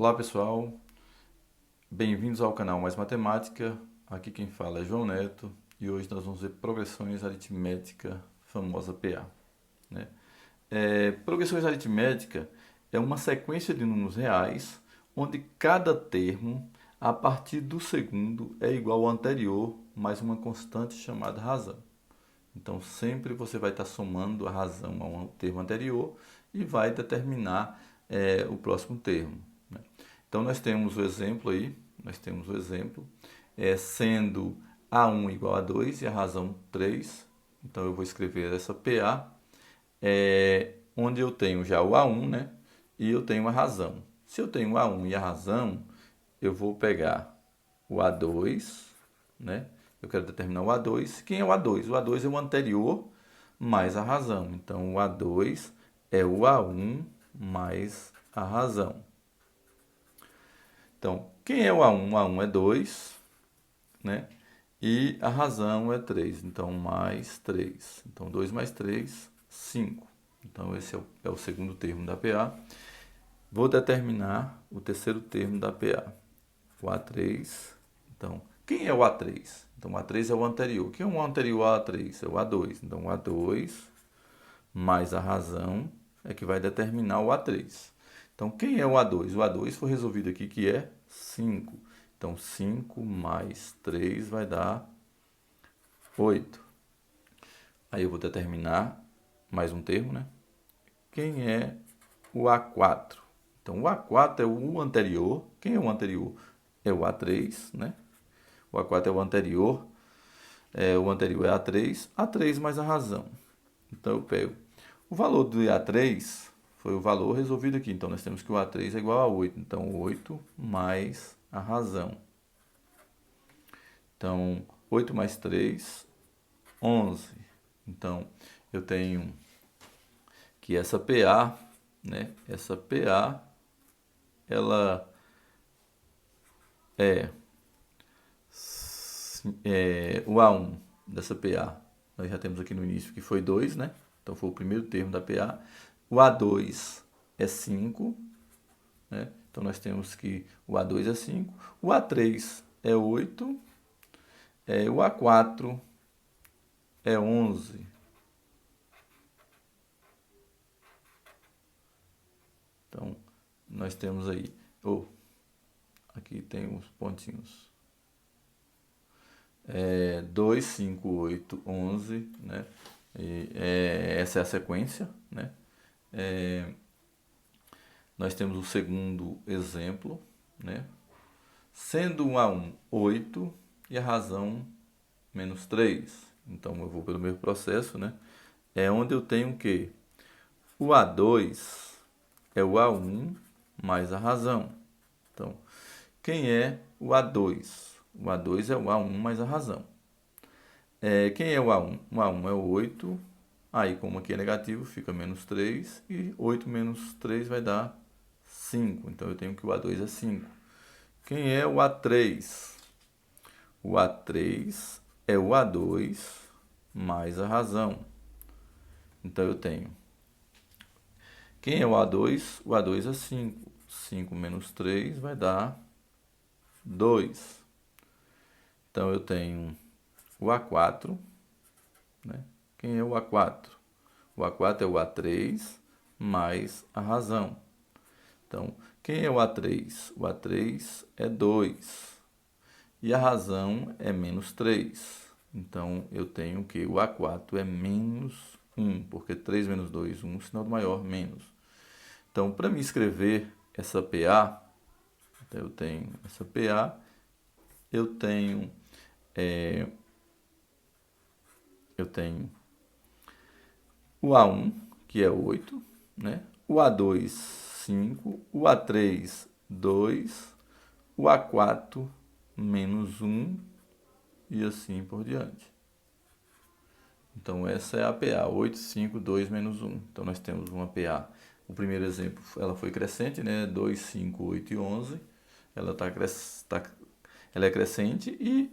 Olá pessoal, bem-vindos ao canal Mais Matemática. Aqui quem fala é João Neto e hoje nós vamos ver progressões aritmética, famosa PA, né? Progressões aritmética é uma sequência de números reais onde cada termo a partir do segundo é igual ao anterior mais uma constante chamada razão. Então sempre você vai estar somando a razão a um termo anterior e vai determinar o próximo termo, né? Então nós temos o exemplo aí, sendo A1 igual a 2 e a razão 3. Então eu vou escrever essa PA, onde eu tenho já o A1, né? E eu tenho a razão. Se eu tenho o A1 e a razão, eu vou pegar o A2, né? Eu quero determinar o A2. Quem é o A2? O A2 é o anterior mais a razão. Então o A2 é o A1 mais a razão. Então, quem é o A1? O A1 é 2, né? E a razão é 3. Então, mais 3. Então, 2 mais 3, 5. Então, esse é o segundo termo da PA. Vou determinar o terceiro termo da PA. O A3. Então, quem é o A3? Então, o A3 é o anterior. Quem é o anterior ao A3? É o A2. Então, o A2 mais a razão é que vai determinar o A3. Então, quem é o A2? O A2 foi resolvido aqui, que é 5. Então, 5 mais 3 vai dar 8. Aí eu vou determinar mais um termo, né? Quem é o A4? Então, o A4 é o anterior. Quem é o anterior? É o A3, né? O A4 é o anterior. O anterior é A3. A3 mais a razão. Então, eu pego o valor do A3 foi o valor resolvido aqui. Então, nós temos que o A3 é igual a 8. Então, 8 mais a razão. Então, 8 mais 3, 11. Então, eu tenho que essa PA, né? Essa PA, ela o A1 dessa PA. Nós já temos aqui no início que foi 2, né? Então, foi o primeiro termo da PA. O A2 é 5, né? Então, nós temos que o A2 é 5. O A3 é 8. O A4 é 11. Então, nós temos aí... aqui tem uns pontinhos. 2, 5, 8, 11, né? Essa é a sequência, né? Nós temos o segundo exemplo, né? Sendo um A1 8 e a razão menos 3. Então, eu vou pelo mesmo processo, né? É onde eu tenho o quê? O A2 é o A1 mais a razão. Então, quem é o A2? O A2 é o A1 mais a razão. Quem é o A1? O A1 é o 8. Aí, como aqui é negativo, fica menos 3. E 8 menos 3 vai dar 5. Então, eu tenho que o A2 é 5. Quem é o A3? O A3 é o A2 mais a razão. Então, eu tenho... Quem é o A2? O A2 é 5. 5 menos 3 vai dar 2. Então, eu tenho o A4, né? Quem é o A4? O A4 é o A3 mais a razão. Então, quem é o A3? O A3 é 2. E a razão é menos 3. Então, eu tenho que o A4 é menos 1, porque 3 menos 2, 1, sinal do maior, menos. Então, para me escrever essa PA, eu tenho essa PA, eu tenho o A1, que é 8, né? O A2, 5, o A3, 2, o A4, menos 1 e assim por diante. Então, essa é a PA, 8, 5, 2, menos 1. Então, nós temos uma PA. O primeiro exemplo, ela foi crescente, né? 2, 5, 8 e 11. Ela é crescente e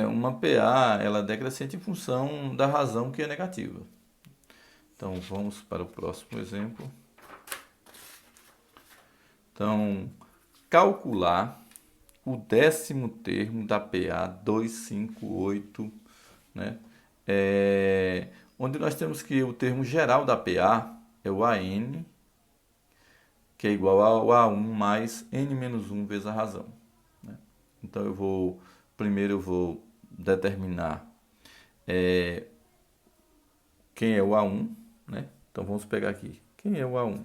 uma PA, ela é decrescente em função da razão que é negativa. Então, vamos para o próximo exemplo. Então, calcular o 10º termo da PA 258, né? Onde nós temos que o termo geral da PA é o AN, que é igual ao A1 mais N menos 1 vezes a razão, né? Então, primeiro eu vou determinar quem é o A1, né? Então, vamos pegar aqui. Quem é o A1?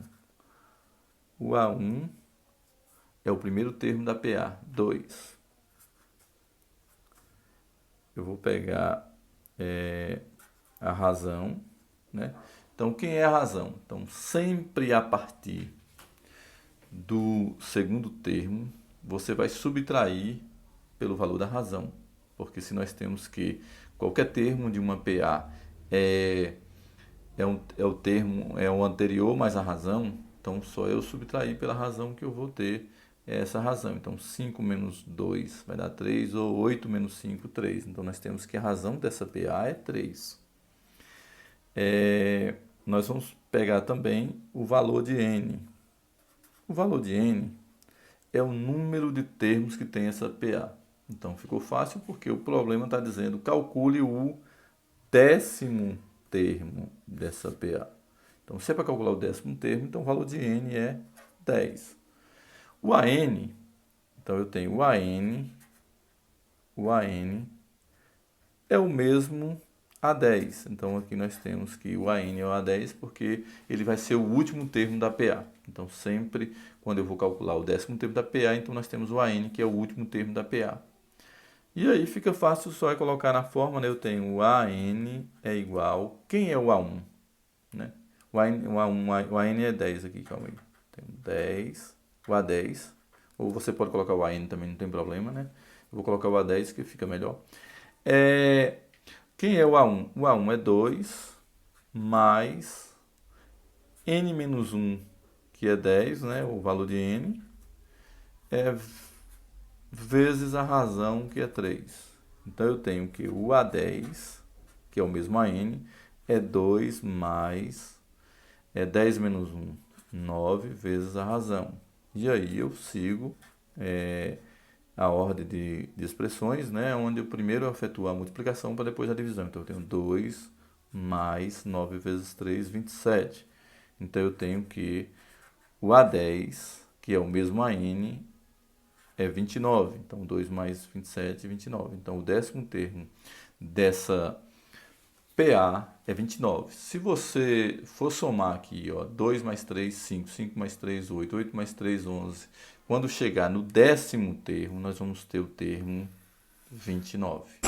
O A1 é o primeiro termo da PA, 2. Eu vou pegar a razão, né? Então, quem é a razão? Então, sempre a partir do segundo termo, você vai subtrair pelo valor da razão. Porque se nós temos que qualquer termo de uma PA é o termo, é o anterior mais a razão, então só eu subtrair pela razão que eu vou ter essa razão. Então 5 menos 2 vai dar 3, ou 8 menos 5, 3. Então nós temos que a razão dessa PA é 3. Nós vamos pegar também o valor de N. O valor de N é o número de termos que tem essa PA. Então ficou fácil porque o problema está dizendo calcule o 10º termo dessa PA. Então, se é para calcular o 10º termo, então o valor de N é 10. O AN, então eu tenho o AN é o mesmo a 10. Então, aqui nós temos que o AN é o A10 porque ele vai ser o último termo da PA. Então, sempre quando eu vou calcular o 10º termo da PA, então nós temos o AN, que é o último termo da PA. E aí fica fácil só colocar na forma, né? Eu tenho o AN é igual... Quem é o A1? Né? O AN é 10 aqui, calma aí. Tem 10, o A10. Ou você pode colocar o AN também, não tem problema, né? Eu vou colocar o A10 que fica melhor. Quem é o A1? O A1 é 2 mais N menos 1, que é 10, né? O valor de N, vezes a razão, que é 3. Então, eu tenho que o A10, que é o mesmo AN, é 2 mais 10 menos 1, 9, vezes a razão. E aí eu sigo a ordem de expressões, né, onde eu primeiro efetuo a multiplicação para depois a divisão. Então, eu tenho 2 mais 9 vezes 3, 27. Então, eu tenho que o A10, que é o mesmo AN, é 29. Então, 2 mais 27, 29. Então, o 10º termo dessa PA é 29. Se você for somar aqui, ó, 2 mais 3, 5, 5 mais 3, 8, 8 mais 3, 11. Quando chegar no 10º termo, nós vamos ter o termo 29.